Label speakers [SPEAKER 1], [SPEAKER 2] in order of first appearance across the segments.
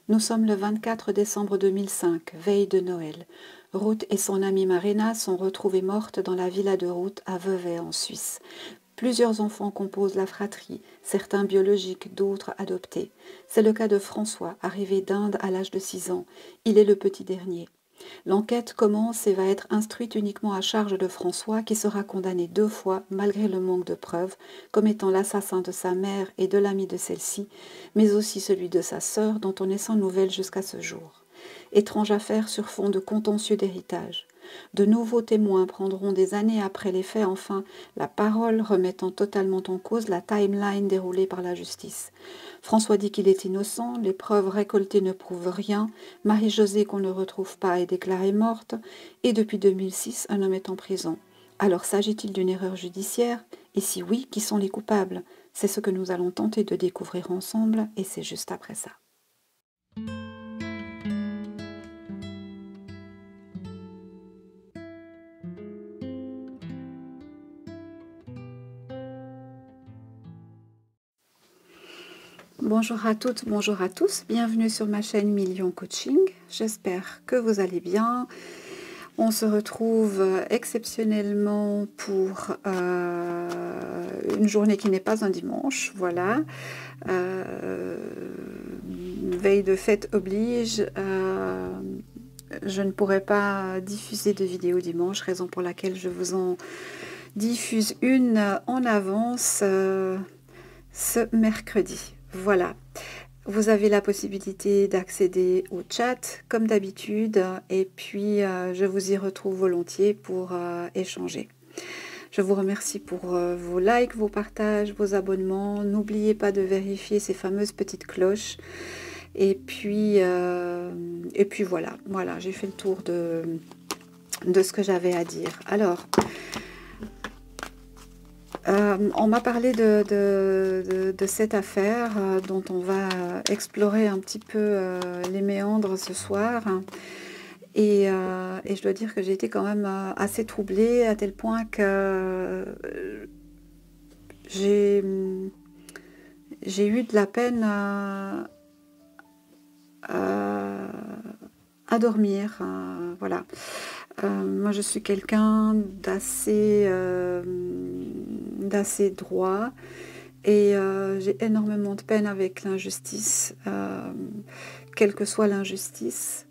[SPEAKER 1] Nous sommes le 24 décembre 2005, veille de Noël. Ruth et son amie Marina sont retrouvées mortes dans la villa de Ruth à Vevey en Suisse. Plusieurs enfants composent la fratrie, certains biologiques, d'autres adoptés. C'est le cas de François, arrivé d'Inde à l'âge de 6 ans. Il est le petit dernier. L'enquête commence et va être instruite uniquement à charge de François, qui sera condamné 2 fois, malgré le manque de preuves, comme étant l'assassin de sa mère et de l'ami de celle-ci, mais aussi celui de sa sœur, dont on est sans nouvelles jusqu'à ce jour. Étrange affaire sur fond de contentieux d'héritage. De nouveaux témoins prendront des années après les faits, enfin, la parole remettant totalement en cause la timeline déroulée par la justice. François dit qu'il est innocent, les preuves récoltées ne prouvent rien, Marie-Josée qu'on ne retrouve pas est déclarée morte, et depuis 2006, un homme est en prison. Alors s'agit-il d'une erreur judiciaire? Et si oui, qui sont les coupables? C'est ce que nous allons tenter de découvrir ensemble, et c'est juste après ça. Bonjour à toutes, bonjour à tous, bienvenue sur ma chaîne Million Coaching, j'espère que vous allez bien. On se retrouve exceptionnellement pour une journée qui n'est pas un dimanche, voilà. Veille de fête oblige, je ne pourrai pas diffuser de vidéo dimanche, raison pour laquelle je vous en diffuse une en avance ce mercredi. Voilà, vous avez la possibilité d'accéder au chat comme d'habitude et puis je vous y retrouve volontiers pour échanger. Je vous remercie pour vos likes, vos partages, vos abonnements. N'oubliez pas de vérifier ces fameuses petites cloches. Et puis voilà, j'ai fait le tour de ce que j'avais à dire. Alors, on m'a parlé de cette affaire dont on va explorer un petit peu les méandres ce soir. Et je dois dire que j'ai été quand même assez troublée à tel point que j'ai eu de la peine à dormir. Voilà. Moi, je suis quelqu'un d'assez droit et j'ai énormément de peine avec l'injustice, quelle que soit l'injustice.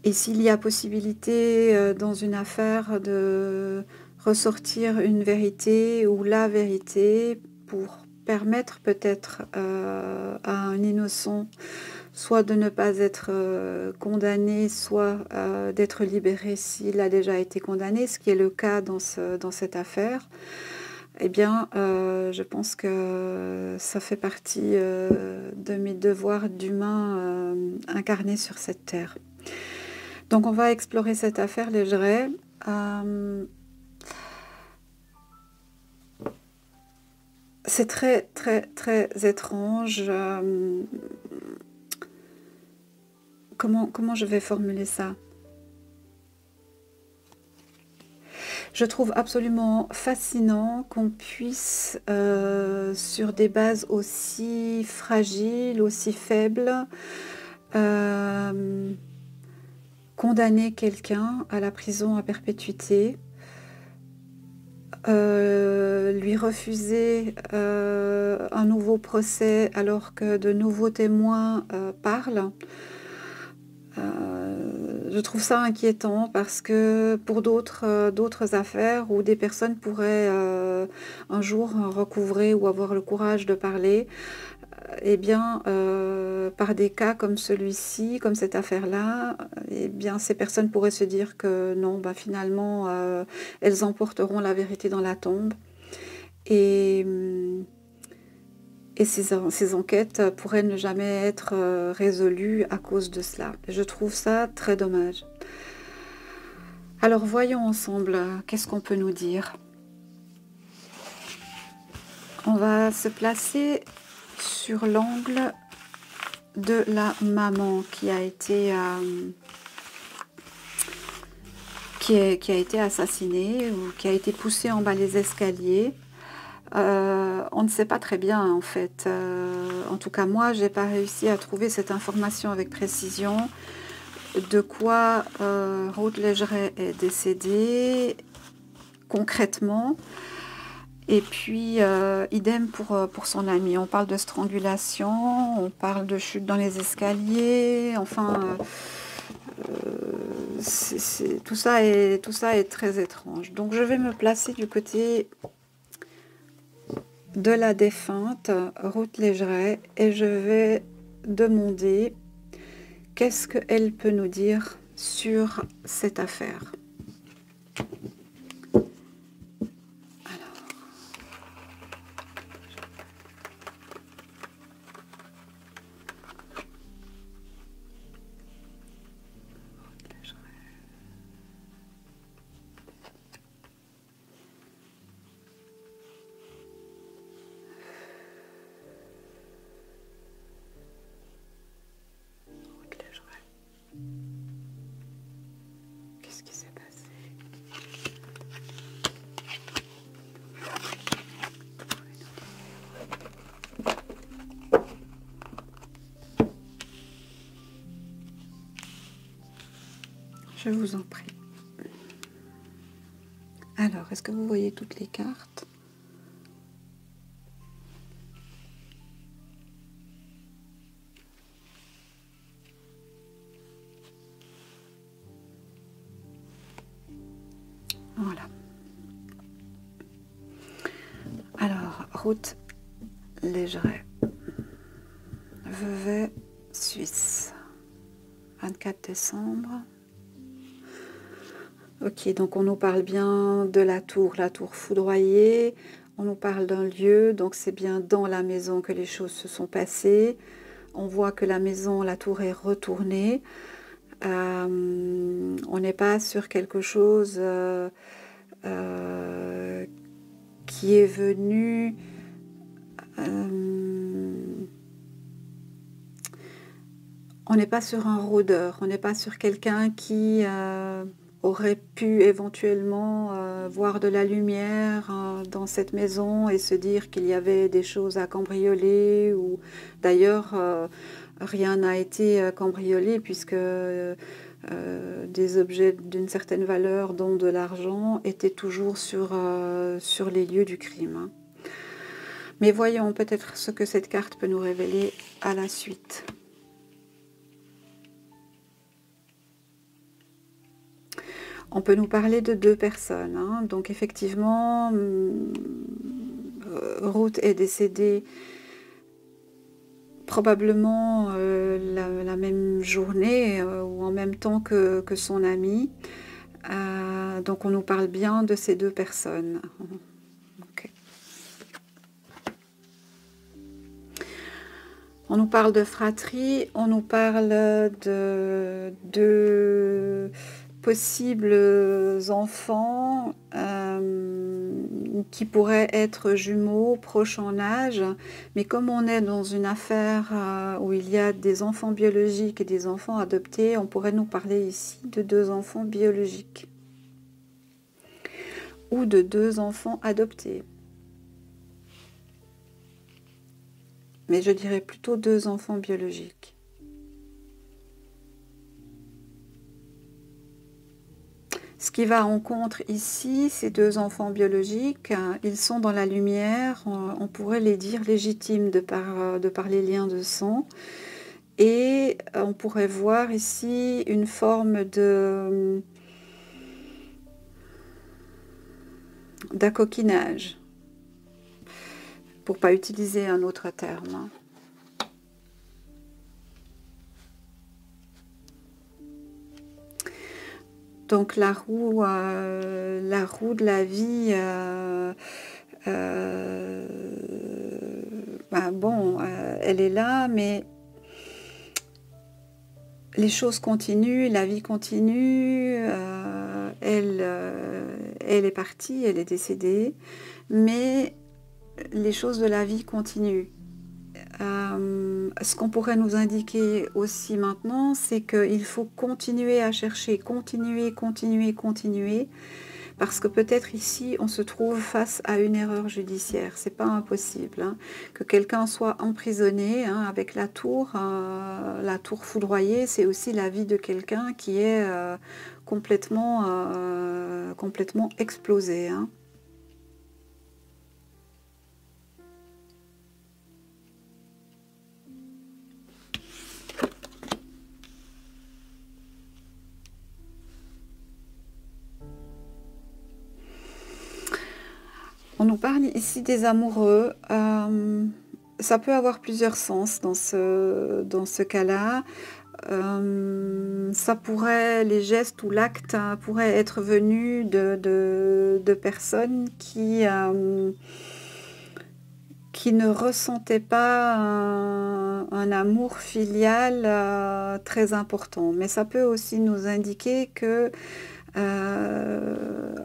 [SPEAKER 1] Et s'il y a possibilité dans une affaire de ressortir une vérité ou la vérité pour permettre peut-être à un innocent soit de ne pas être condamné, soit d'être libéré s'il a déjà été condamné, ce qui est le cas dans cette affaire, eh bien, je pense que ça fait partie de mes devoirs d'humain incarnés sur cette terre. Donc, on va explorer cette affaire, les Gerais. C'est très, très, très étrange. Comment je vais formuler ça? Je trouve absolument fascinant qu'on puisse, sur des bases aussi fragiles, aussi faibles, condamner quelqu'un à la prison à perpétuité, lui refuser un nouveau procès alors que de nouveaux témoins parlent. Je trouve ça inquiétant parce que pour d'autres affaires où des personnes pourraient un jour recouvrer ou avoir le courage de parler, eh bien, par des cas comme celui-ci, comme cette affaire-là, eh bien, ces personnes pourraient se dire que non, bah, finalement, elles emporteront la vérité dans la tombe. Et ces enquêtes pourraient ne jamais être résolues à cause de cela. Je trouve ça très dommage. Alors voyons ensemble, qu'est-ce qu'on peut nous dire? On va se placer sur l'angle de la maman qui a été assassinée ou qui a été poussée en bas les escaliers. On ne sait pas très bien en fait. En tout cas, moi, j'ai pas réussi à trouver cette information avec précision. De quoi Ruth Légeret est décédée concrètement. Et puis, idem pour son ami. On parle de strangulation, on parle de chute dans les escaliers, enfin, tout ça est très étrange. Donc, je vais me placer du côté de la défunte, Ruth Légeret, et je vais demander qu'est-ce qu'elle peut nous dire sur cette affaire. Qu'est-ce qui s'est passé? Je vous en prie. Alors, est-ce que vous voyez toutes les cartes? Voilà. Alors, Ruth Légeret, Vevey, Suisse, 24 décembre. Ok, donc on nous parle bien de la tour foudroyée, on nous parle d'un lieu, donc c'est bien dans la maison que les choses se sont passées. On voit que la maison, la tour est retournée. On n'est pas sur quelque chose qui est venu on n'est pas sur un rôdeur, on n'est pas sur quelqu'un qui aurait pu éventuellement voir de la lumière dans cette maison et se dire qu'il y avait des choses à cambrioler. Ou d'ailleurs, rien n'a été cambriolé puisque des objets d'une certaine valeur, dont de l'argent, étaient toujours sur les lieux du crime. Mais voyons peut-être ce que cette carte peut nous révéler à la suite. On peut nous parler de deux personnes. Hein. Donc effectivement, Ruth est décédée probablement la même journée ou en même temps que son ami. Donc on nous parle bien de ces deux personnes. Okay. On nous parle de fratrie, on nous parle de possibles enfants qui pourraient être jumeaux, proches en âge, mais comme on est dans une affaire où il y a des enfants biologiques et des enfants adoptés, on pourrait nous parler ici de deux enfants biologiques ou de deux enfants adoptés. Mais je dirais plutôt deux enfants biologiques. Ce qui va en contre ici, ces deux enfants biologiques, ils sont dans la lumière, on pourrait les dire légitimes de par les liens de sang. Et on pourrait voir ici une forme d'acoquinage, pour ne pas utiliser un autre terme. Donc la roue de la vie, elle est là, mais les choses continuent, la vie continue, elle est partie, elle est décédée, mais les choses de la vie continuent. Ce qu'on pourrait nous indiquer aussi maintenant, c'est qu'il faut continuer à chercher, continuer, Parce que peut-être ici, on se trouve face à une erreur judiciaire. C'est pas impossible hein, que quelqu'un soit emprisonné hein, avec la tour foudroyée. C'est aussi la vie de quelqu'un qui est complètement explosé. Hein. On nous parle ici des amoureux. Ça peut avoir plusieurs sens dans ce cas-là. Les gestes ou l'acte hein, pourraient être venus de personnes qui ne ressentaient pas un amour filial très important. Mais ça peut aussi nous indiquer que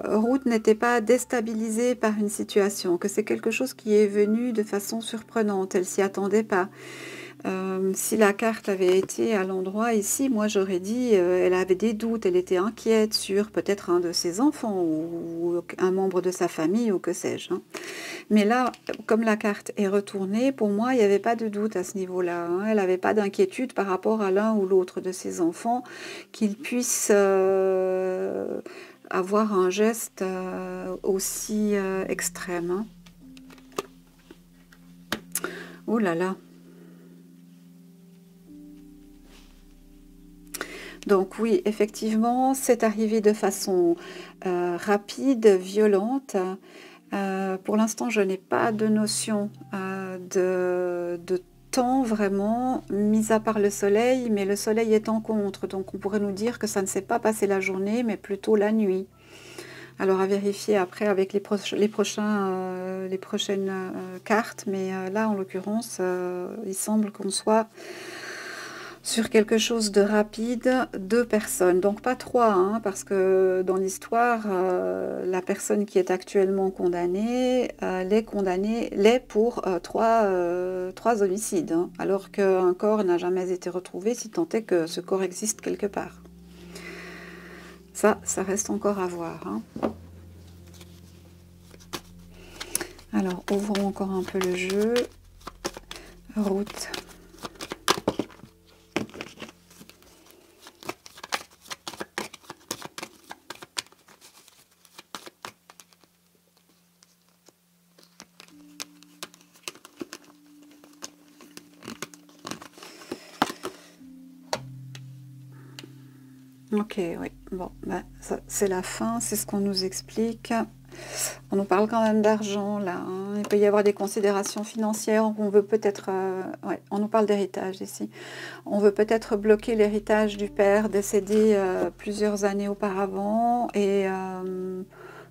[SPEAKER 1] Ruth n'était pas déstabilisée par une situation, que c'est quelque chose qui est venu de façon surprenante, elle s'y attendait pas. Si la carte avait été à l'endroit ici, moi j'aurais dit elle avait des doutes, elle était inquiète sur peut-être un de ses enfants ou un membre de sa famille ou que sais-je. Hein. Mais là, comme la carte est retournée, pour moi il n'y avait pas de doute à ce niveau-là. Hein. Elle n'avait pas d'inquiétude par rapport à l'un ou l'autre de ses enfants, qu'ils puissent avoir un geste aussi extrême. Hein. Oh là là. Donc oui, effectivement, c'est arrivé de façon rapide, violente. Pour l'instant, je n'ai pas de notion de temps vraiment, mis à part le soleil, mais le soleil est en contre. Donc on pourrait nous dire que ça ne s'est pas passé la journée, mais plutôt la nuit. Alors à vérifier après avec les prochaines cartes, mais là en l'occurrence, il semble qu'on soit sur quelque chose de rapide, 2 personnes, donc pas 3, hein, parce que dans l'histoire, la personne qui est actuellement condamnée, l'est pour 3 homicides, hein, alors qu'un corps n'a jamais été retrouvé, si tant est que ce corps existe quelque part. Ça reste encore à voir. Hein. Alors, ouvrons encore un peu le jeu. Ruth. Ok, oui. Bon, bah, c'est la fin, c'est ce qu'on nous explique. On nous parle quand même d'argent, là. Hein. Il peut y avoir des considérations financières. On veut peut-être... ouais, on nous parle d'héritage ici. On veut peut-être bloquer l'héritage du père décédé plusieurs années auparavant. Et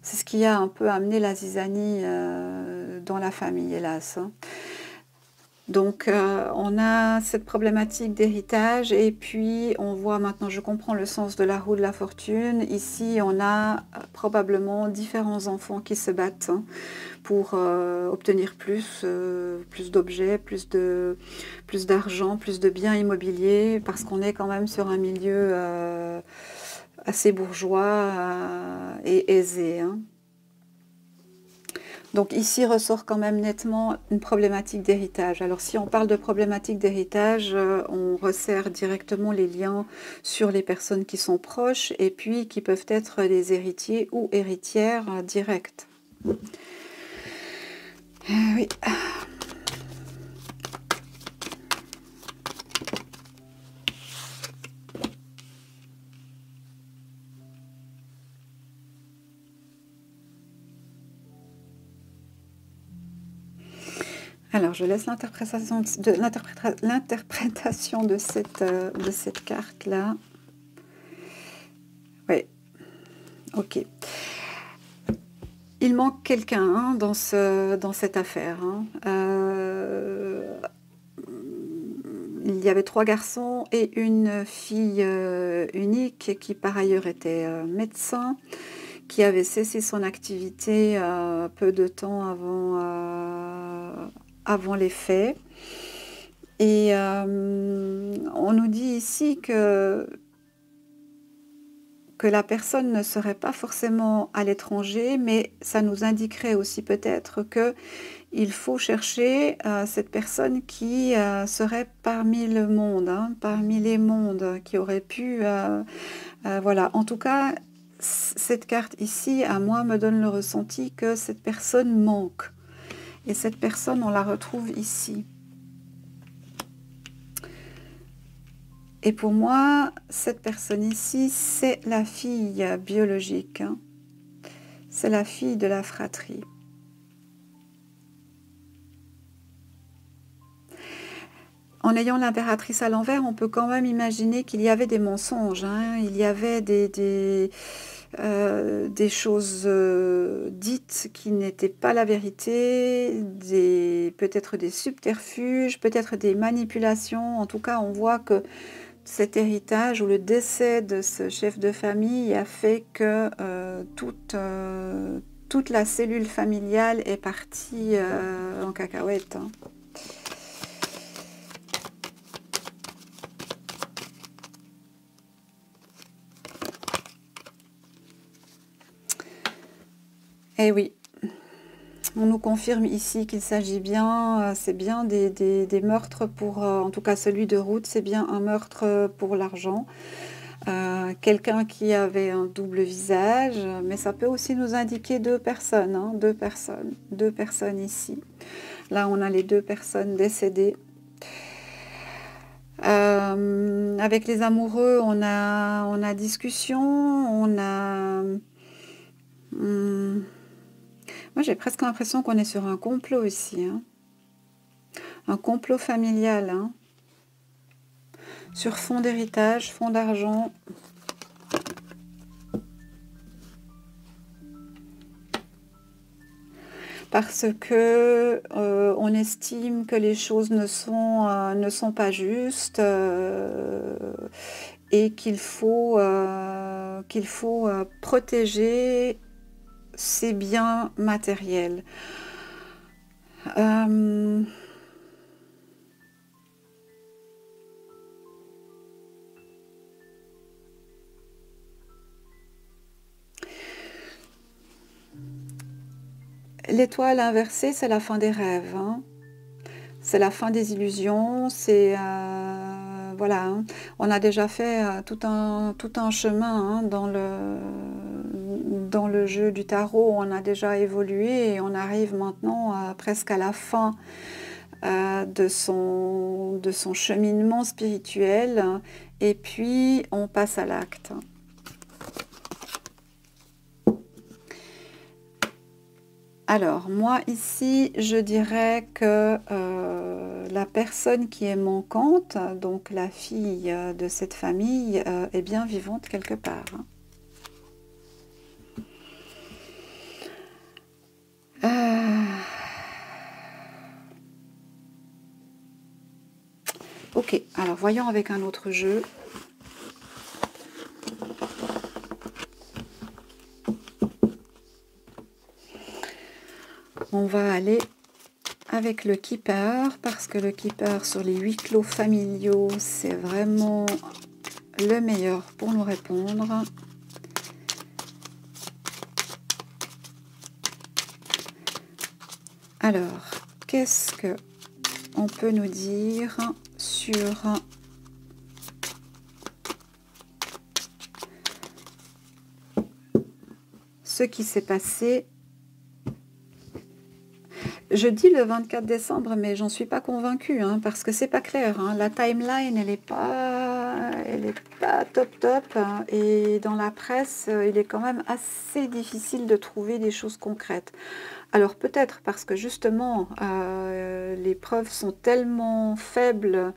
[SPEAKER 1] c'est ce qui a un peu amené la zizanie dans la famille, hélas. Hein. Donc, on a cette problématique d'héritage et puis on voit maintenant, je comprends le sens de la roue de la fortune. Ici, on a probablement différents enfants qui se battent hein, pour obtenir plus d'objets, plus d'argent, plus de biens immobiliers, parce qu'on est quand même sur un milieu assez bourgeois et aisé. Hein. Donc ici ressort quand même nettement une problématique d'héritage. Alors si on parle de problématique d'héritage, on resserre directement les liens sur les personnes qui sont proches et puis qui peuvent être les héritiers ou héritières directes. Oui. Alors, je laisse l'interprétation de cette carte-là. Oui, ok. Il manque quelqu'un hein, dans cette affaire. Hein. Il y avait 3 garçons et une fille unique qui par ailleurs était médecin, qui avait cessé son activité peu de temps avant les faits. Et on nous dit ici que que la personne ne serait pas forcément à l'étranger, mais ça nous indiquerait aussi peut-être que il faut chercher cette personne qui serait parmi le monde, hein, parmi les mondes, qui aurait pu... voilà, en tout cas, cette carte ici, à moi, me donne le ressenti que cette personne manque. Et cette personne, on la retrouve ici. Et pour moi, cette personne ici, c'est la fille biologique. Hein. C'est la fille de la fratrie. En ayant l'impératrice à l'envers, on peut quand même imaginer qu'il y avait des mensonges. Hein. Il y avait des choses dites qui n'étaient pas la vérité, peut-être des subterfuges, peut-être des manipulations. En tout cas, on voit que cet héritage ou le décès de ce chef de famille a fait que toute la cellule familiale est partie en cacahuète. Hein. Eh oui, on nous confirme ici qu'il s'agit bien, c'est bien des meurtres pour, en tout cas celui de Ruth, c'est bien un meurtre pour l'argent. Quelqu'un qui avait un double visage, mais ça peut aussi nous indiquer deux personnes, hein, deux personnes ici. Là, on a les deux personnes décédées. Avec les amoureux, on a discussion, on a... moi, j'ai presque l'impression qu'on est sur un complot ici. Hein. Un complot familial. Hein. Sur fond d'héritage, fond d'argent. Parce que on estime que les choses ne sont pas justes et qu'il faut protéger ses biens matériels. L'étoile inversée, c'est la fin des rêves. Hein. C'est la fin des illusions. C'est voilà. Hein. On a déjà fait tout un chemin hein, dans le jeu du tarot. On a déjà évolué et on arrive maintenant presque à la fin de son cheminement spirituel. Et puis on passe à l'acte. Alors, moi, ici, je dirais que la personne qui est manquante, donc la fille de cette famille, est bien vivante quelque part. Ok, alors voyons avec un autre jeu. On va aller avec le Keeper, parce que le Keeper sur les 8 clos familiaux, c'est vraiment le meilleur pour nous répondre. Alors, qu'est-ce que on peut nous dire sur ce qui s'est passé? Je dis le 24 décembre, mais j'en suis pas convaincue, hein, parce que c'est pas clair. Hein. La timeline, elle est pas top. Hein, et dans la presse, il est quand même assez difficile de trouver des choses concrètes. Alors peut-être parce que justement, les preuves sont tellement faibles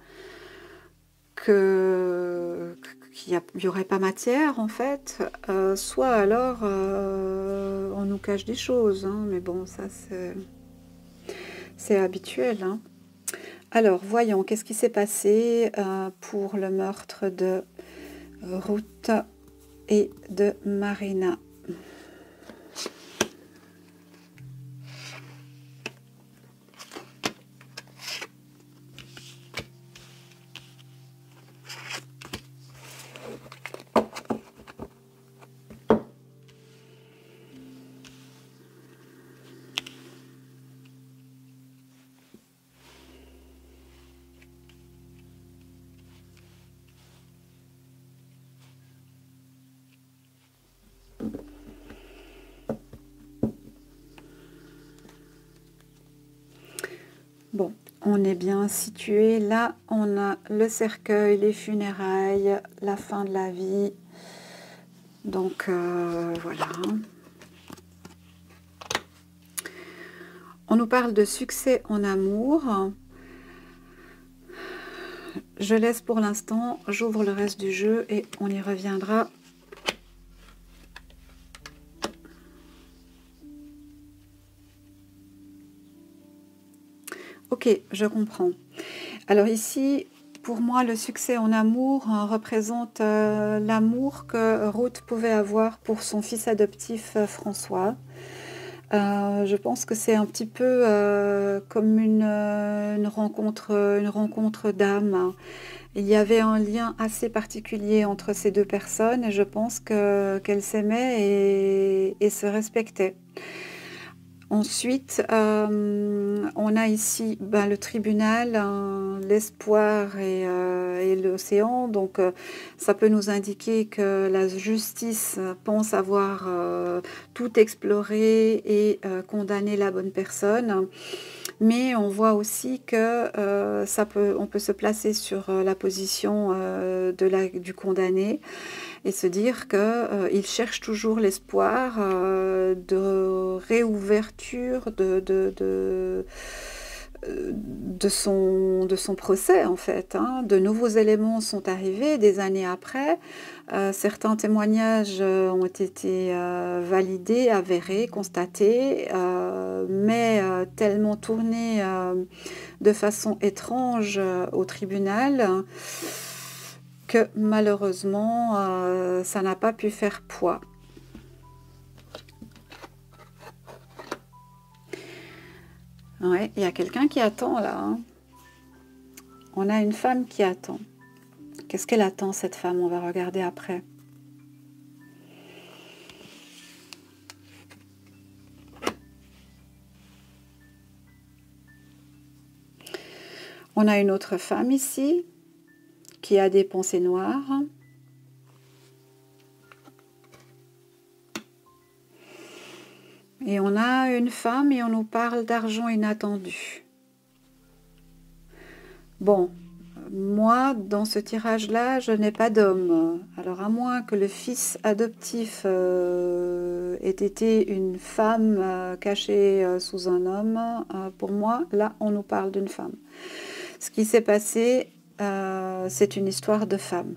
[SPEAKER 1] qu'il n'y aurait pas matière, en fait. Soit alors, on nous cache des choses. Hein, mais bon, ça c'est habituel. Hein. Alors, voyons, qu'est-ce qui s'est passé pour le meurtre de Ruth et de Marina. Bon, on est bien situé. Là, on a le cercueil, les funérailles, la fin de la vie. Donc, voilà. On nous parle de succès en amour. Je laisse pour l'instant, j'ouvre le reste du jeu et on y reviendra. Ok, je comprends. Alors ici, pour moi, le succès en amour représente l'amour que Ruth pouvait avoir pour son fils adoptif François. Je pense que c'est un petit peu comme une rencontre d'âme. Il y avait un lien assez particulier entre ces deux personnes et je pense qu'elles s'aimaient et se respectaient. Ensuite, on a ici le tribunal, l'espoir et l'océan. Donc, ça peut nous indiquer que la justice pense avoir tout exploré et condamné la bonne personne. Mais on voit aussi que on peut se placer sur la position du condamné et se dire qu'il cherche toujours l'espoir de réouverture de son procès, en fait. De nouveaux éléments sont arrivés des années après. Certains témoignages ont été validés, avérés, constatés, mais tellement tournés de façon étrange au tribunal que malheureusement, ça n'a pas pu faire poids. Ouais, il y a quelqu'un qui attend là. On a une femme qui attend. Qu'est-ce qu'elle attend, cette femme? On va regarder après. On a une autre femme ici qui a des pensées noires. Et on a une femme et on nous parle d'argent inattendu. Bon, moi, dans ce tirage-là, je n'ai pas d'homme. Alors, à moins que le fils adoptif ait été une femme cachée sous un homme, pour moi, là, on nous parle d'une femme. Ce qui s'est passé, c'est une histoire de femme.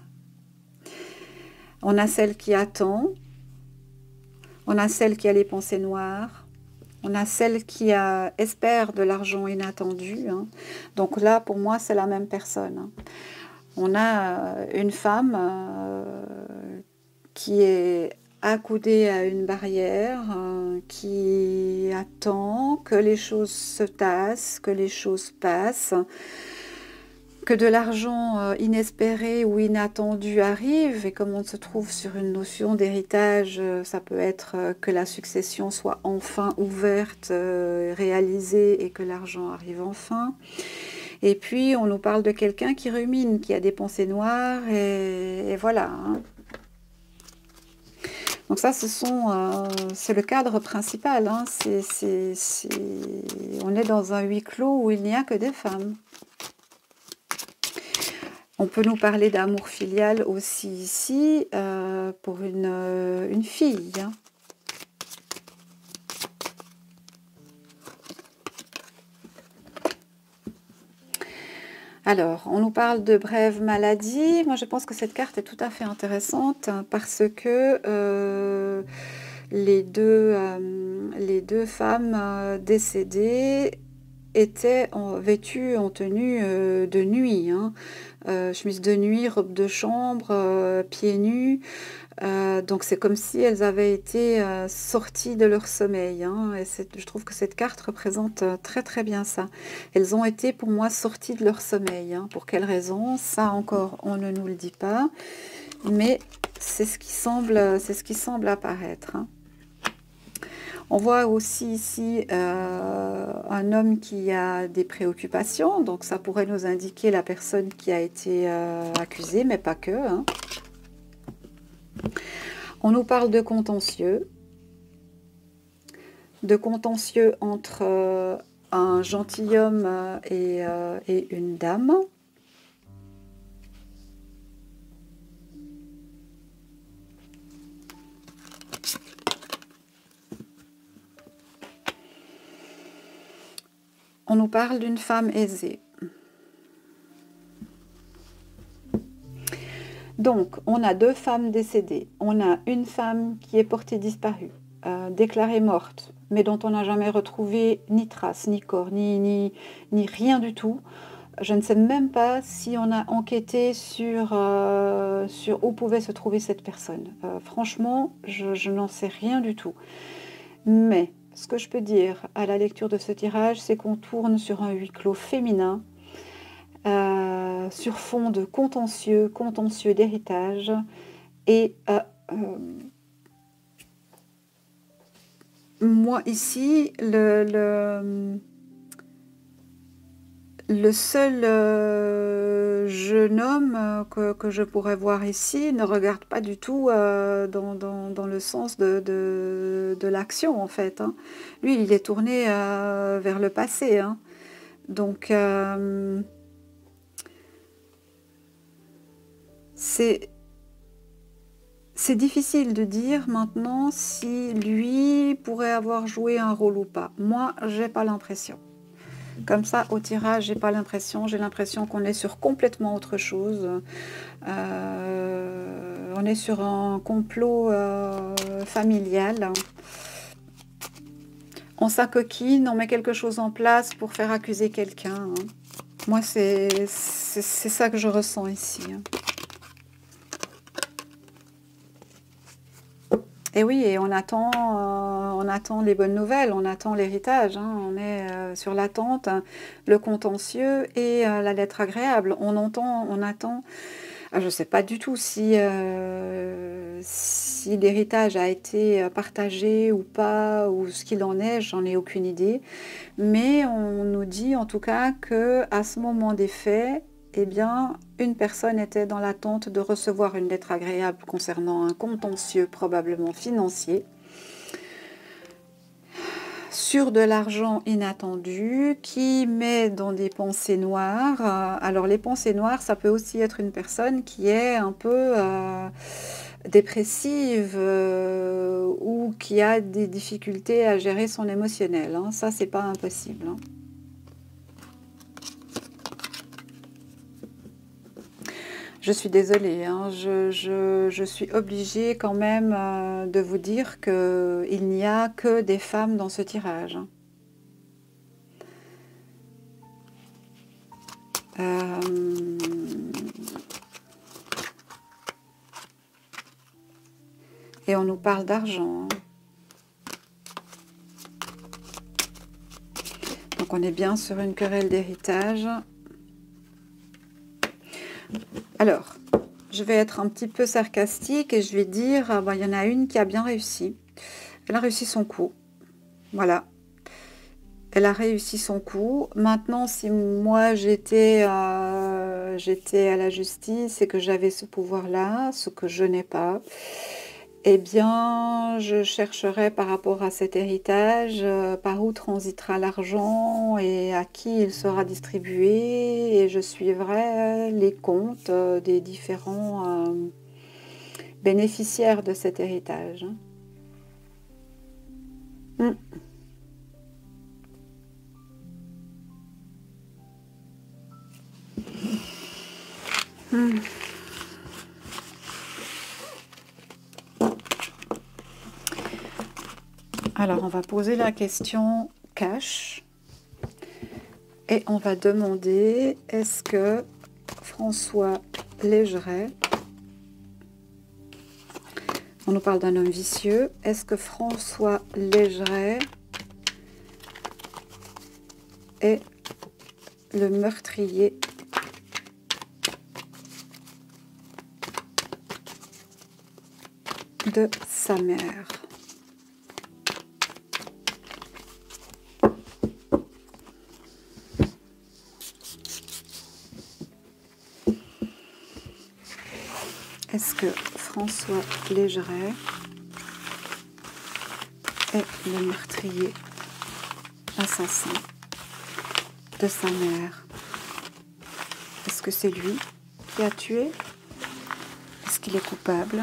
[SPEAKER 1] On a celle qui attend, on a celle qui a les pensées noires, on a celle qui espère de l'argent inattendu. Donc là, pour moi, c'est la même personne. On a une femme qui est accoudée à une barrière, qui attend que les choses se tassent, que les choses passent, que de l'argent inespéré ou inattendu arrive. Et comme on se trouve sur une notion d'héritage, ça peut être que la succession soit enfin ouverte, réalisée et que l'argent arrive enfin. Et puis on nous parle de quelqu'un qui rumine, qui a des pensées noires et voilà. Donc ça, c'est le cadre principal. On est dans un huis clos où il n'y a que des femmes. On peut nous parler d'amour filial aussi ici pour une fille. Alors, on nous parle de brève maladie. Moi, je pense que cette carte est tout à fait intéressante parce que les deux femmes décédées étaient vêtues en tenue de nuit. Chemise de nuit, robe de chambre, pieds nus. Donc c'est comme si elles avaient été sorties de leur sommeil. Et je trouve que cette carte représente très très bien ça. Elles ont été pour moi sorties de leur sommeil. Pour quelle raison? Ça encore, on ne nous le dit pas. Mais c'est ce qui semble apparaître. On voit aussi ici un homme qui a des préoccupations. Donc ça pourrait nous indiquer la personne qui a été accusée, mais pas que. On nous parle de contentieux entre un gentilhomme et une dame. On nous parle d'une femme aisée. Donc, on a deux femmes décédées. On a une femme qui est portée disparue, déclarée morte, mais dont on n'a jamais retrouvé ni trace, ni corps, ni rien du tout. Je ne sais même pas si on a enquêté sur où pouvait se trouver cette personne. Franchement, je n'en sais rien du tout. Mais ce que je peux dire à la lecture de ce tirage, c'est qu'on tourne sur un huis clos féminin, sur fond de contentieux d'héritage. Et moi, ici, le seul jeune homme que je pourrais voir ici ne regarde pas du tout dans le sens de l'action, en fait. Hein. Lui, il est tourné vers le passé. Hein. Donc, c'est difficile de dire maintenant si lui pourrait avoir joué un rôle ou pas. Moi, j'ai pas l'impression. Comme ça, au tirage, j'ai pas l'impression. J'ai l'impression qu'on est sur complètement autre chose. On est sur un complot familial. On s'acoquine, on met quelque chose en place pour faire accuser quelqu'un. Hein. Moi, c'est ça que je ressens ici. Hein. Et oui, et on attend les bonnes nouvelles, on attend l'héritage, hein, on est sur l'attente, le contentieux et la lettre agréable. On attend. Je ne sais pas du tout si l'héritage a été partagé ou pas, ou ce qu'il en est, j'en ai aucune idée. Mais on nous dit en tout cas qu'à ce moment des faits, eh bien, une personne était dans l'attente de recevoir une lettre agréable concernant un contentieux probablement financier sur de l'argent inattendu qui met dans des pensées noires. Alors les pensées noires, ça peut aussi être une personne qui est un peu dépressive ou qui a des difficultés à gérer son émotionnel. Hein. Ça, c'est pas impossible. Hein. Je suis désolée, hein, je suis obligée quand même de vous dire qu'il n'y a que des femmes dans ce tirage. Hein. Et on nous parle d'argent. Hein. Donc on est bien sur une querelle d'héritage. Alors, je vais être un petit peu sarcastique et je vais dire, il y en a une qui a bien réussi. Elle a réussi son coup. Voilà. Elle a réussi son coup. Maintenant, si moi j'étais à la justice et que j'avais ce pouvoir-là, ce que je n'ai pas, eh bien, je chercherais par rapport à cet héritage, par où transitera l'argent et à qui il sera distribué, et je suivrai les comptes des différents bénéficiaires de cet héritage. Mm. Mm. Alors, on va poser la question cash et on va demander, est-ce que François Légeret, on nous parle d'un homme vicieux, est-ce que François Légeret est le meurtrier de sa mère? Est-ce que François Légeret est le meurtrier assassin de sa mère? Est-ce que c'est lui qui a tué? Est-ce qu'il est coupable?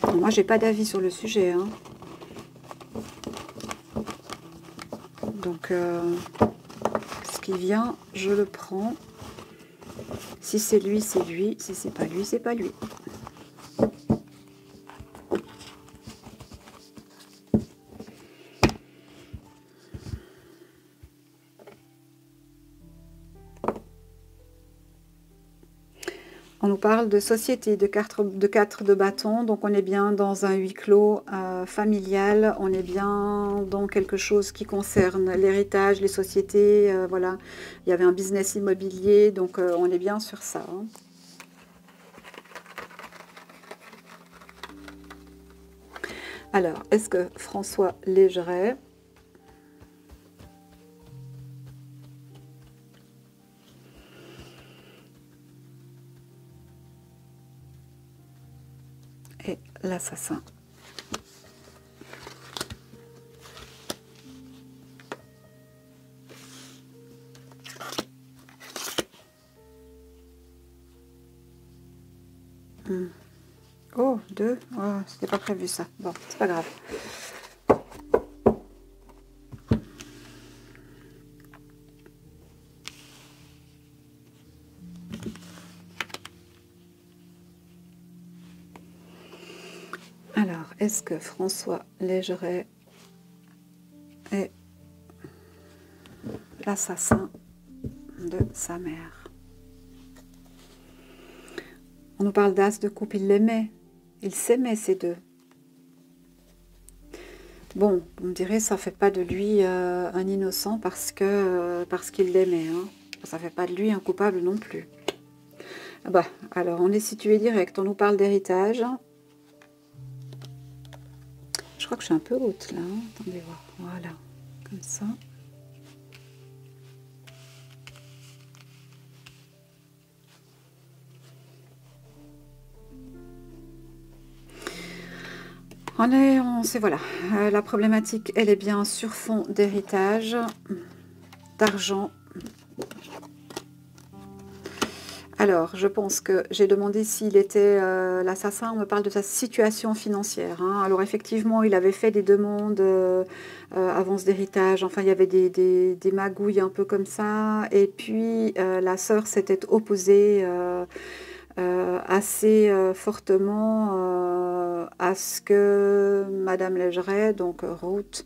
[SPEAKER 1] Bon, moi, j'ai pas d'avis sur le sujet, hein. Donc, ce qui vient, je le prends. Si c'est lui, c'est lui. Si c'est pas lui, c'est pas lui. On nous parle de société, de 4 de bâtons, donc on est bien dans un huis clos familial, on est bien dans quelque chose qui concerne l'héritage, les sociétés, voilà. Il y avait un business immobilier, donc on est bien sur ça, hein. Alors, est-ce que François Légeret est l'assassin? Oh, 2. Oh, c'était pas prévu ça. Bon, c'est pas grave. Alors, est-ce que François Légeret est l'assassin de sa mère? On nous parle d'as de coupe, il l'aimait. Il s'aimait, ces deux. Bon, vous me direz, ça fait pas de lui un innocent parce qu'il l'aimait, hein. Ça fait pas de lui un coupable non plus. Ah bah, alors, on est situé direct. On nous parle d'héritage. Je crois que je suis un peu haute, là, hein. Attendez voir. Voilà, comme ça. Voilà, la problématique, elle est bien sur fond d'héritage, d'argent. Alors, je pense que j'ai demandé s'il était l'assassin. On me parle de sa situation financière, hein. Alors, effectivement, il avait fait des demandes avance d'héritage. Enfin, il y avait des magouilles un peu comme ça. Et puis, la sœur s'était opposée assez fortement à ce que Madame Légeret, donc Ruth,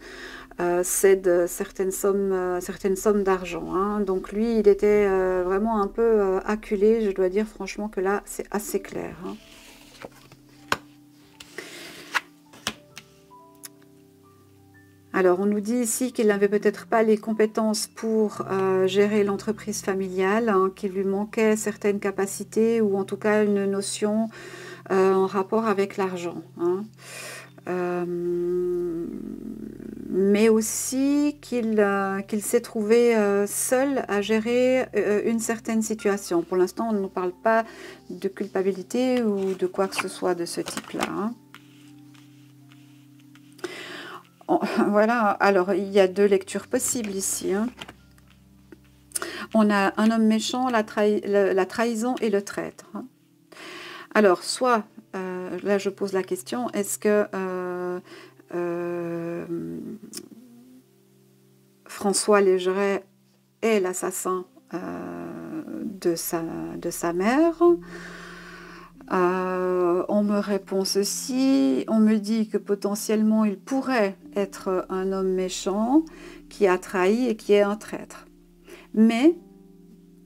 [SPEAKER 1] cède certaines sommes d'argent, hein. Donc lui, il était vraiment un peu acculé. Je dois dire franchement que là, c'est assez clair, hein. Alors, on nous dit ici qu'il n'avait peut-être pas les compétences pour gérer l'entreprise familiale, hein, qu'il lui manquait certaines capacités ou en tout cas une notion en rapport avec l'argent, hein. Mais aussi qu'il s'est trouvé seul à gérer une certaine situation. Pour l'instant, on ne nous parle pas de culpabilité ou de quoi que ce soit de ce type-là, hein. Voilà, alors il y a deux lectures possibles ici, hein. On a un homme méchant, la trahison et le traître, hein. Alors, soit, là je pose la question, est-ce que François Légeret est l'assassin de sa mère? On me répond ceci, on me dit que potentiellement il pourrait être un homme méchant qui a trahi et qui est un traître. Mais,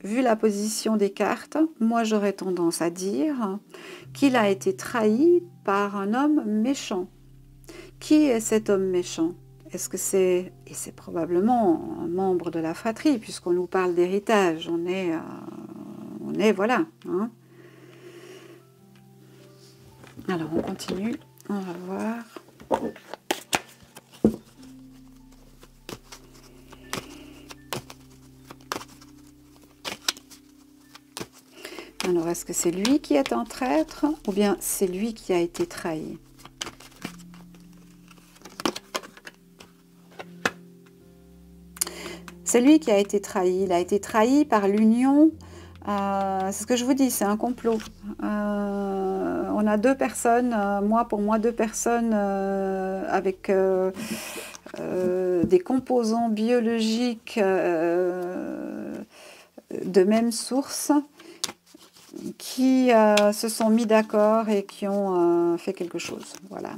[SPEAKER 1] vu la position des cartes, moi j'aurais tendance à dire qu'il a été trahi par un homme méchant. Qui est cet homme méchant? Est-ce que c'est... Et c'est probablement un membre de la fratrie, puisqu'on nous parle d'héritage. On est voilà, hein. Alors, on continue. On va voir. Alors, est-ce que c'est lui qui est un traître ou bien c'est lui qui a été trahi? C'est lui qui a été trahi. Il a été trahi par l'union. C'est ce que je vous dis, c'est un complot. On a deux personnes, pour moi, deux personnes avec des composants biologiques de même source qui se sont mis d'accord et qui ont fait quelque chose. Voilà.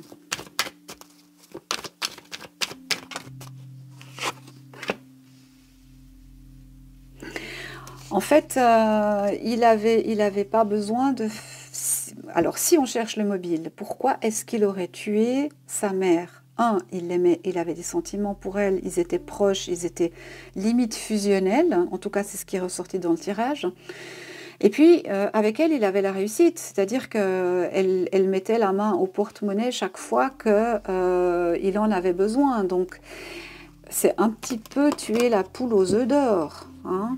[SPEAKER 1] En fait, il avait pas besoin de... Alors, si on cherche le mobile, pourquoi est-ce qu'il aurait tué sa mère? Un, il l'aimait, il avait des sentiments pour elle, ils étaient proches, ils étaient limite fusionnels. En tout cas, c'est ce qui est ressorti dans le tirage. Et puis, avec elle, il avait la réussite. C'est-à-dire qu'elle mettait la main au porte-monnaie chaque fois qu'il en avait besoin. Donc, c'est un petit peu tuer la poule aux œufs d'or, hein.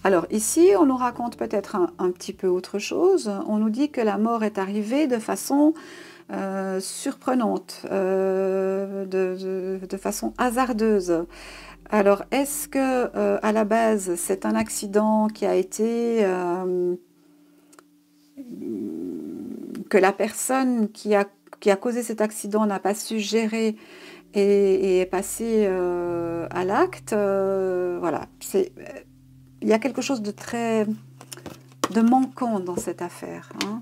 [SPEAKER 1] Alors ici, on nous raconte peut-être un petit peu autre chose. On nous dit que la mort est arrivée de façon surprenante, de façon hasardeuse. Alors, est-ce que à la base, c'est un accident qui a été... que la personne qui a causé cet accident n'a pas su gérer et est passée à l'acte? Voilà, il y a quelque chose de manquant dans cette affaire, hein.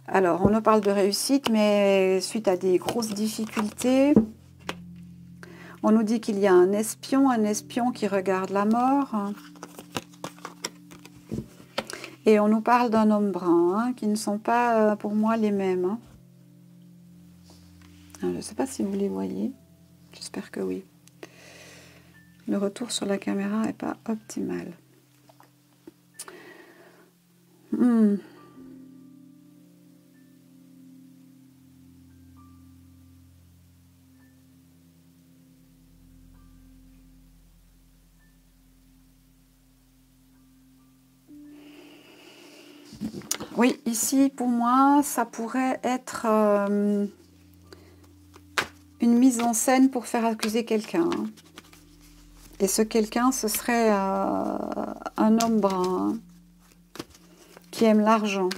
[SPEAKER 1] Alors, on nous parle de réussite, mais suite à des grosses difficultés, on nous dit qu'il y a un espion qui regarde la mort. Et on nous parle d'un homme brun, hein, qui ne sont pas, pour moi, les mêmes, hein. Alors, je ne sais pas si vous les voyez. J'espère que oui. Le retour sur la caméra n'est pas optimal. Oui, ici, pour moi, ça pourrait être une mise en scène pour faire accuser quelqu'un, hein. Et ce quelqu'un, ce serait un homme brun, hein, qui aime l'argent.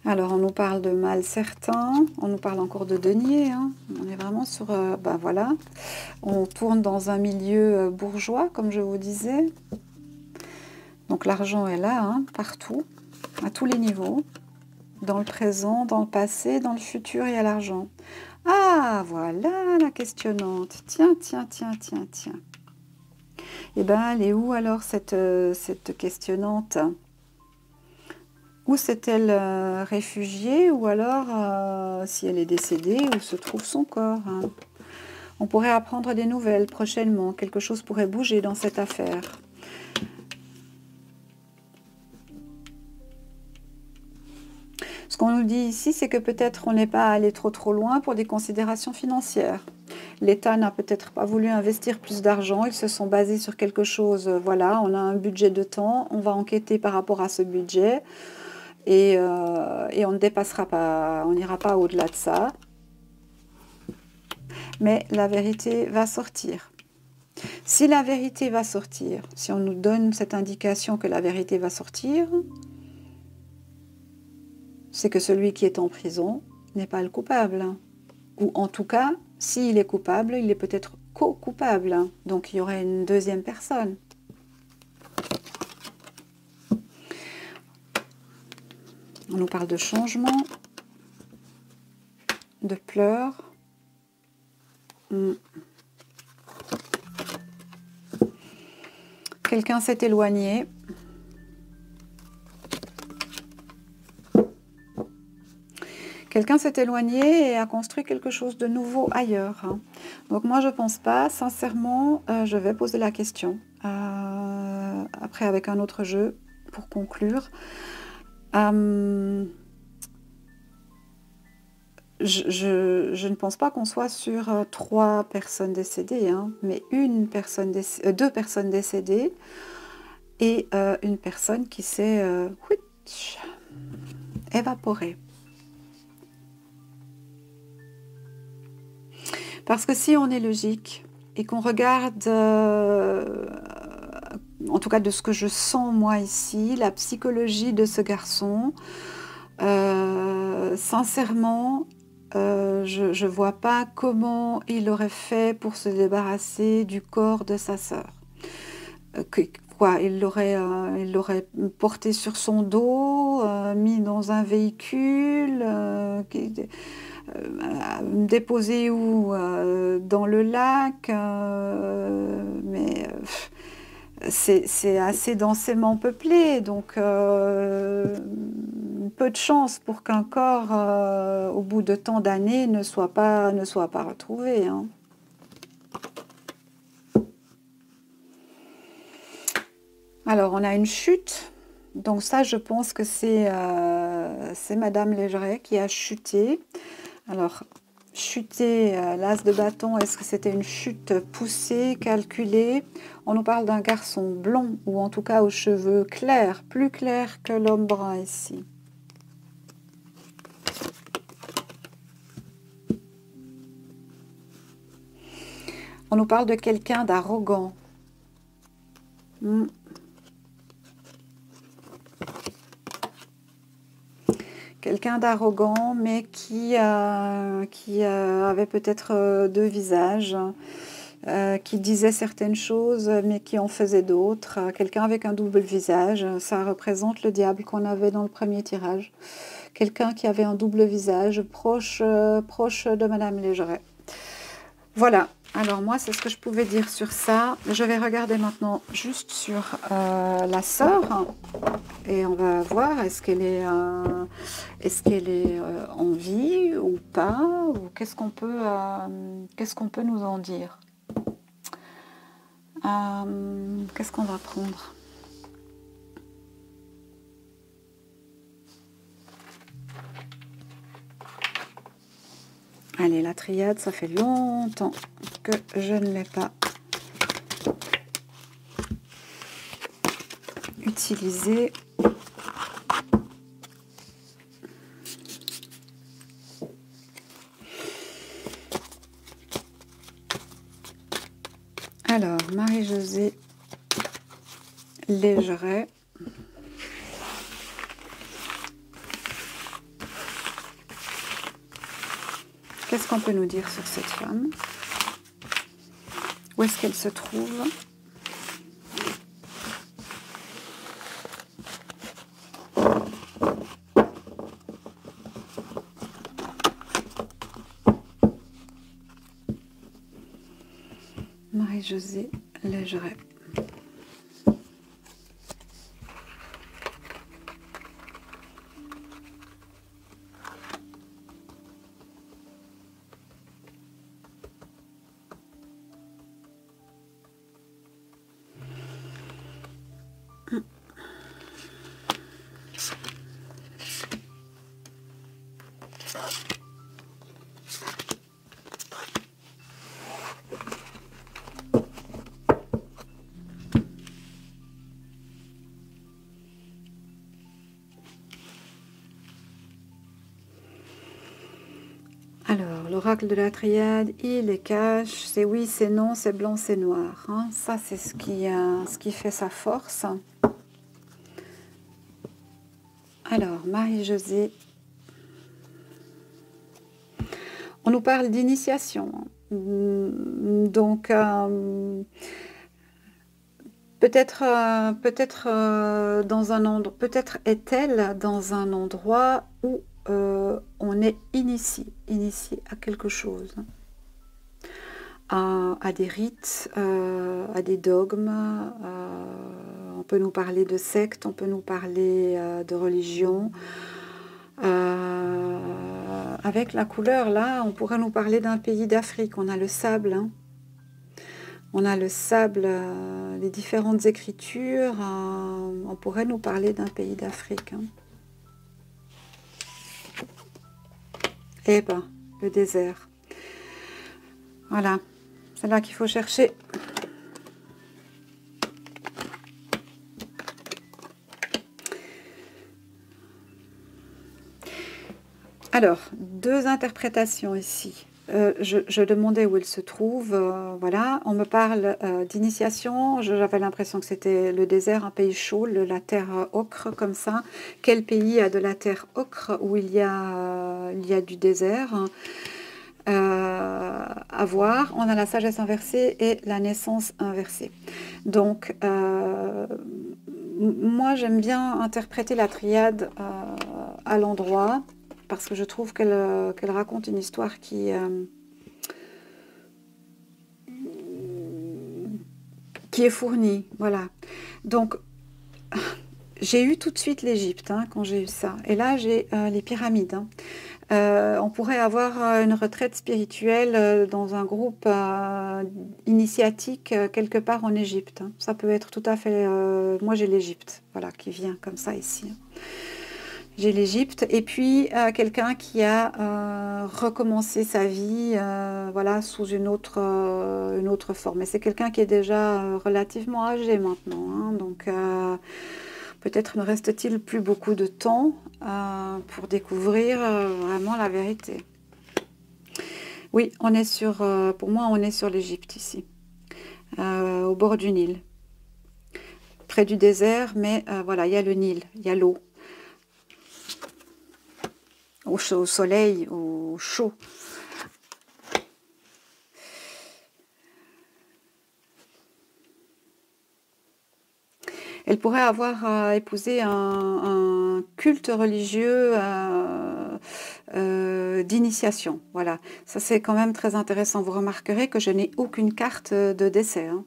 [SPEAKER 1] Alors, on nous parle de mal certain, on nous parle encore de denier, hein. On est vraiment sur... ben voilà, on tourne dans un milieu bourgeois, comme je vous disais. Donc l'argent est là, hein, partout, à tous les niveaux. Dans le présent, dans le passé, dans le futur, il y a l'argent. Ah, voilà la questionnante. Tiens, tiens, tiens, tiens, tiens. Eh bien, elle est où alors cette questionnante? Où s'est-elle réfugiée? Ou alors, si elle est décédée, où se trouve son corps, hein? On pourrait apprendre des nouvelles prochainement. Quelque chose pourrait bouger dans cette affaire. Ce qu'on nous dit ici, c'est que peut-être on n'est pas allé trop loin pour des considérations financières. L'État n'a peut-être pas voulu investir plus d'argent, ils se sont basés sur quelque chose. Voilà, on a un budget de temps, on va enquêter par rapport à ce budget et on ne dépassera pas, on n'ira pas au-delà de ça. Mais la vérité va sortir. Si la vérité va sortir, si on nous donne cette indication que la vérité va sortir, c'est que celui qui est en prison n'est pas le coupable. Ou en tout cas, s'il est coupable, il est peut-être co-coupable. Donc il y aurait une deuxième personne. On nous parle de changement, de pleurs. Quelqu'un s'est éloigné. Quelqu'un s'est éloigné et a construit quelque chose de nouveau ailleurs, hein. Donc moi je ne pense pas, sincèrement, je vais poser la question. Après avec un autre jeu pour conclure. je ne pense pas qu'on soit sur 3 personnes décédées, hein, mais deux personnes décédées et une personne qui s'est évaporée. Parce que si on est logique et qu'on regarde, en tout cas de ce que je sens moi ici, la psychologie de ce garçon, sincèrement, je ne vois pas comment il aurait fait pour se débarrasser du corps de sa sœur. Il l'aurait porté sur son dos, mis dans un véhicule, déposé où dans le lac, mais c'est assez densément peuplé, donc peu de chance pour qu'un corps, au bout de tant d'années, ne soit pas retrouvé, hein. Alors, on a une chute. Donc ça, je pense que c'est Madame Légeret qui a chuté. Alors, chuter, l'as de bâton, est-ce que c'était une chute poussée, calculée? On nous parle d'un garçon blond, ou en tout cas aux cheveux clairs, plus clairs que l'homme brun ici. On nous parle de quelqu'un d'arrogant. Quelqu'un d'arrogant, mais qui avait peut-être 2 visages, qui disait certaines choses, mais qui en faisait d'autres. Quelqu'un avec un double visage, ça représente le diable qu'on avait dans le premier tirage. Quelqu'un qui avait un double visage, proche de Madame Légeret. Voilà. Alors moi, c'est ce que je pouvais dire sur ça. Je vais regarder maintenant juste sur la sœur et on va voir est-ce qu'elle est en vie ou pas, ou qu'est-ce qu'on peut nous en dire. Qu'est-ce qu'on va prendre? Allez, la triade, ça fait longtemps que je ne l'ai pas utilisée. Alors, Marie-Josée Légeret. Qu'est-ce qu'on peut nous dire sur cette femme? Où est-ce qu'elle se trouve? Marie-Josée Légeret. Alors, l'oracle de la triade, il est cache, c'est oui, c'est non, c'est blanc, c'est noir. Hein. Ça, c'est ce qui fait sa force. Alors, Marie-Josée. On nous parle d'initiation. Donc, peut-être dans un endroit, peut-être est-elle dans un endroit où on est initié à quelque chose, à des rites, à des dogmes. On peut nous parler de secte, on peut nous parler de religion. Avec la couleur, là, on pourrait nous parler d'un pays d'Afrique. On a le sable, hein. On a le sable, les différentes écritures. On pourrait nous parler d'un pays d'Afrique, hein. Eh ben, le désert. Voilà, c'est là qu'il faut chercher. Alors, deux interprétations ici. Je demandais où il se trouve, voilà. On me parle d'initiation, j'avais l'impression que c'était le désert, un pays chaud, la terre ocre comme ça. Quel pays a de la terre ocre où il y a du désert à voir? On a la sagesse inversée et la naissance inversée. Donc, moi j'aime bien interpréter la triade à l'endroit, parce que je trouve qu'elle raconte une histoire qui est fournie. Voilà. Donc, j'ai eu tout de suite l'Égypte hein, quand j'ai eu ça. Et là, j'ai les pyramides. Hein. On pourrait avoir une retraite spirituelle dans un groupe initiatique quelque part en Égypte. Hein. Ça peut être tout à fait... moi, j'ai l'Égypte, voilà, qui vient comme ça ici. J'ai l'Égypte et puis quelqu'un qui a recommencé sa vie voilà, sous une autre forme. Et c'est quelqu'un qui est déjà relativement âgé maintenant. Hein, donc peut-être ne reste-t-il plus beaucoup de temps pour découvrir vraiment la vérité. Oui, on est sur, pour moi, on est sur l'Égypte ici, au bord du Nil, près du désert, mais voilà, il y a le Nil, il y a l'eau. Au soleil, au chaud. Elle pourrait avoir épousé un culte religieux d'initiation. Voilà, ça c'est quand même très intéressant. Vous remarquerez que je n'ai aucune carte de décès. Hein.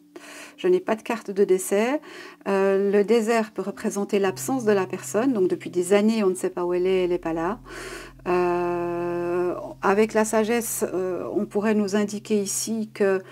[SPEAKER 1] Je n'ai pas de carte de décès. Le désert peut représenter l'absence de la personne. Donc depuis des années, on ne sait pas où elle n'est pas là. Avec la sagesse, on pourrait nous indiquer ici que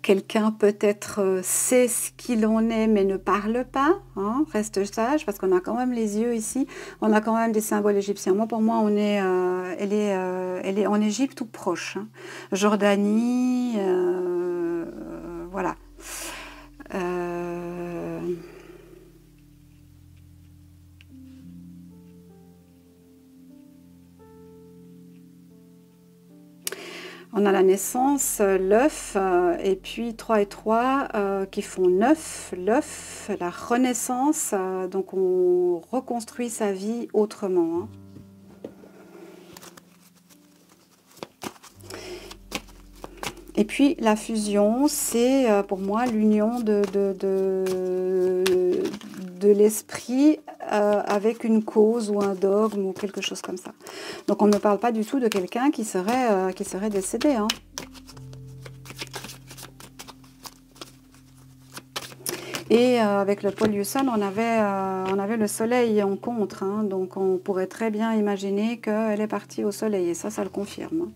[SPEAKER 1] quelqu'un peut-être sait ce qu'il en est mais ne parle pas, hein, reste sage parce qu'on a quand même les yeux ici, on a quand même des symboles égyptiens. Moi, pour moi, elle est en Égypte ou proche, hein. Jordanie, voilà. On a la naissance, l'œuf, et puis 3 et 3 qui font 9, l'œuf, la renaissance, donc on reconstruit sa vie autrement. Hein. Et puis la fusion, c'est pour moi l'union de l'esprit avec une cause ou un dogme ou quelque chose comme ça. Donc on ne parle pas du tout de quelqu'un qui serait décédé. Hein. Et avec le pôle Yusson, on avait le soleil en contre. Hein, donc on pourrait très bien imaginer qu'elle est partie au soleil. Et ça le confirme. Hein.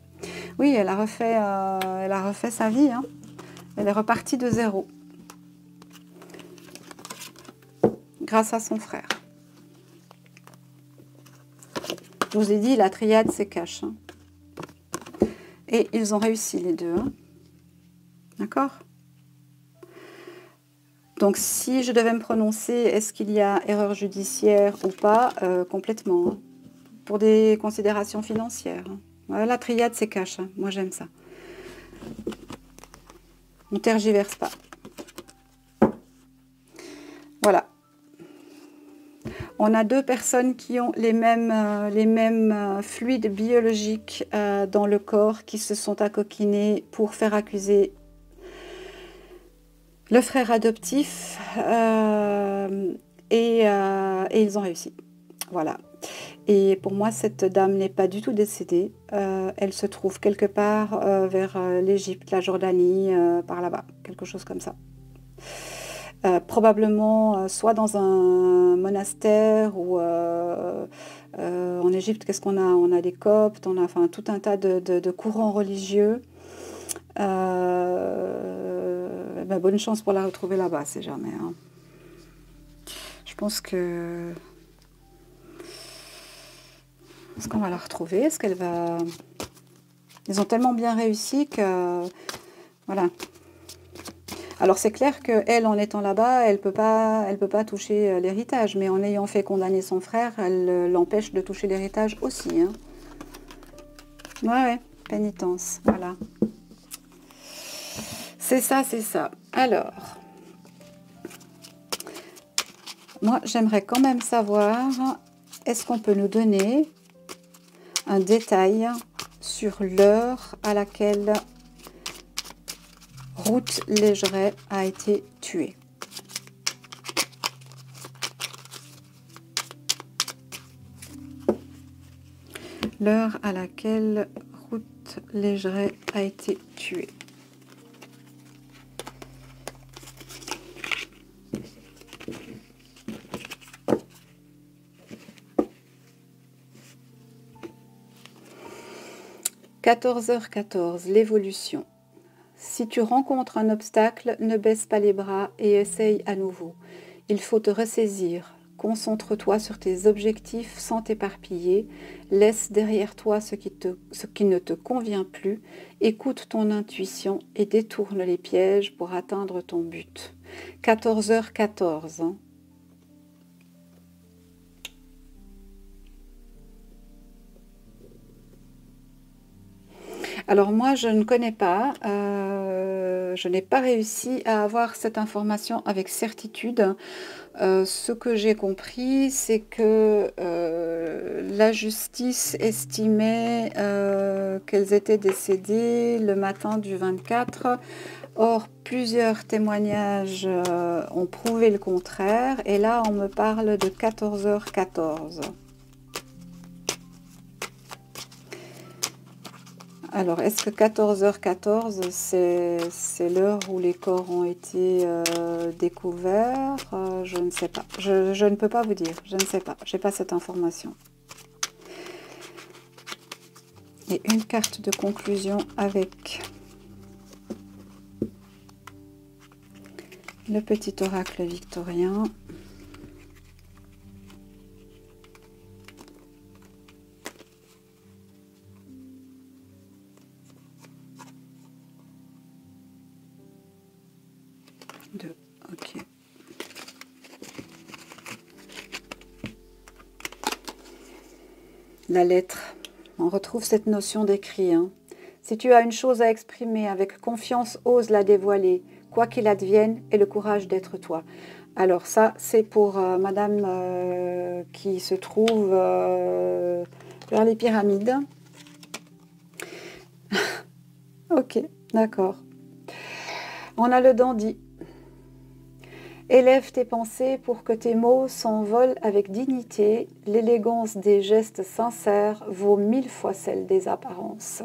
[SPEAKER 1] Oui, elle a refait sa vie. Hein. Elle est repartie de zéro. Grâce à son frère. Je vous ai dit, la triade c'est cash. Hein. Et ils ont réussi les deux. Hein. D'accord ? Donc si je devais me prononcer, est-ce qu'il y a erreur judiciaire ou pas ? Complètement. Hein. Pour des considérations financières. Hein. Voilà, la triade c'est cash. Hein. Moi j'aime ça. On ne tergiverse pas. Voilà. On a deux personnes qui ont les mêmes fluides biologiques dans le corps qui se sont accoquinés pour faire accuser le frère adoptif et ils ont réussi. Voilà. Et pour moi, cette dame n'est pas du tout décédée. Elle se trouve quelque part vers l'Égypte, la Jordanie, par là-bas, quelque chose comme ça. Probablement soit dans un monastère ou en Égypte, qu'est-ce qu'on a? On a des coptes, on a enfin, tout un tas de courants religieux. Ben, bonne chance pour la retrouver là-bas, c'est jamais. Hein. Je pense que Est-ce qu'on va la retrouver? Est-ce qu'elle va... Ils ont tellement bien réussi que... Voilà. Alors c'est clair qu'elle, en étant là-bas, elle peut pas toucher l'héritage. Mais en ayant fait condamner son frère, elle l'empêche de toucher l'héritage aussi. Hein. Ouais, pénitence. Voilà. C'est ça, c'est ça. Alors... Moi, j'aimerais quand même savoir, est-ce qu'on peut nous donner un détail sur l'heure à laquelle Ruth Légeret a été tuée? L'heure à laquelle Ruth Légeret a été tuée. « 14h14, l'évolution. Si tu rencontres un obstacle, ne baisse pas les bras et essaye à nouveau. Il faut te ressaisir. Concentre-toi sur tes objectifs sans t'éparpiller. Laisse derrière toi ce qui ne te convient plus. Écoute ton intuition et détourne les pièges pour atteindre ton but. » 14h14. Hein. Alors moi, je ne connais pas, je n'ai pas réussi à avoir cette information avec certitude. Ce que j'ai compris, c'est que la justice estimait qu'elles étaient décédées le matin du 24. Or, plusieurs témoignages ont prouvé le contraire. Et là, on me parle de 14h14. Alors, est-ce que 14h14, c'est l'heure où les corps ont été découverts? Je ne sais pas. Je ne peux pas vous dire. Je ne sais pas. Je n'ai pas cette information. Et une carte de conclusion avec le petit oracle victorien. Ok. La lettre. On retrouve cette notion d'écrit. Hein. Si tu as une chose à exprimer avec confiance, ose la dévoiler. Quoi qu'il advienne, aie le courage d'être toi. Alors ça, c'est pour madame qui se trouve vers les pyramides. Ok, d'accord. On a le dandy. Élève tes pensées pour que tes mots s'envolent avec dignité. L'élégance des gestes sincères vaut 1000 fois celle des apparences.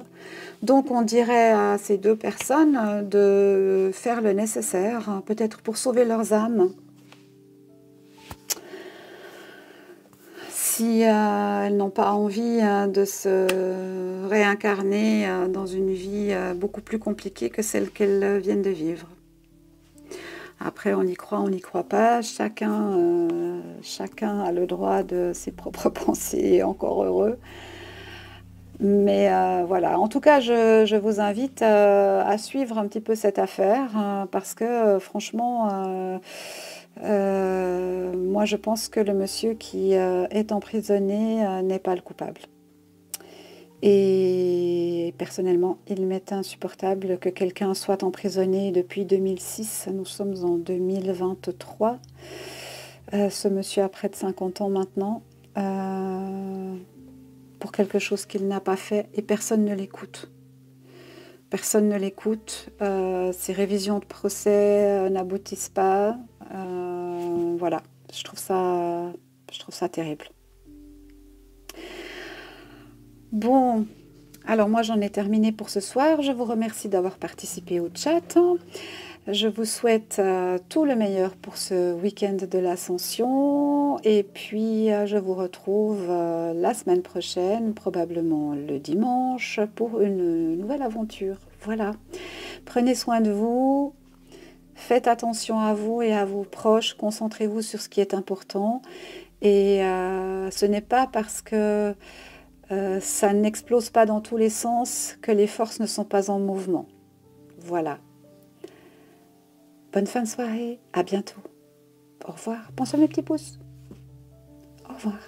[SPEAKER 1] Donc on dirait à ces deux personnes de faire le nécessaire, peut-être pour sauver leurs âmes. Si elles n'ont pas envie de se réincarner dans une vie beaucoup plus compliquée que celle qu'elles viennent de vivre. Après, on y croit, on n'y croit pas. Chacun a le droit de ses propres pensées, encore heureux. Mais voilà, en tout cas, je vous invite à suivre un petit peu cette affaire parce que franchement, moi je pense que le monsieur qui est emprisonné n'est pas le coupable. Et personnellement, il m'est insupportable que quelqu'un soit emprisonné depuis 2006. Nous sommes en 2023. Ce monsieur a près de 50 ans maintenant pour quelque chose qu'il n'a pas fait et personne ne l'écoute. Personne ne l'écoute. Ces révisions de procès n'aboutissent pas. Voilà, je trouve ça terrible. Bon, alors moi j'en ai terminé pour ce soir. Je vous remercie d'avoir participé au chat. Je vous souhaite tout le meilleur pour ce week-end de l'Ascension. Et puis je vous retrouve la semaine prochaine, probablement le dimanche, pour une nouvelle aventure. Voilà. Prenez soin de vous. Faites attention à vous et à vos proches. Concentrez-vous sur ce qui est important. Et ce n'est pas parce que ça n'explose pas dans tous les sens, que les forces ne sont pas en mouvement. Voilà. Bonne fin de soirée, à bientôt. Au revoir. Pense à mes petits pouces. Au revoir.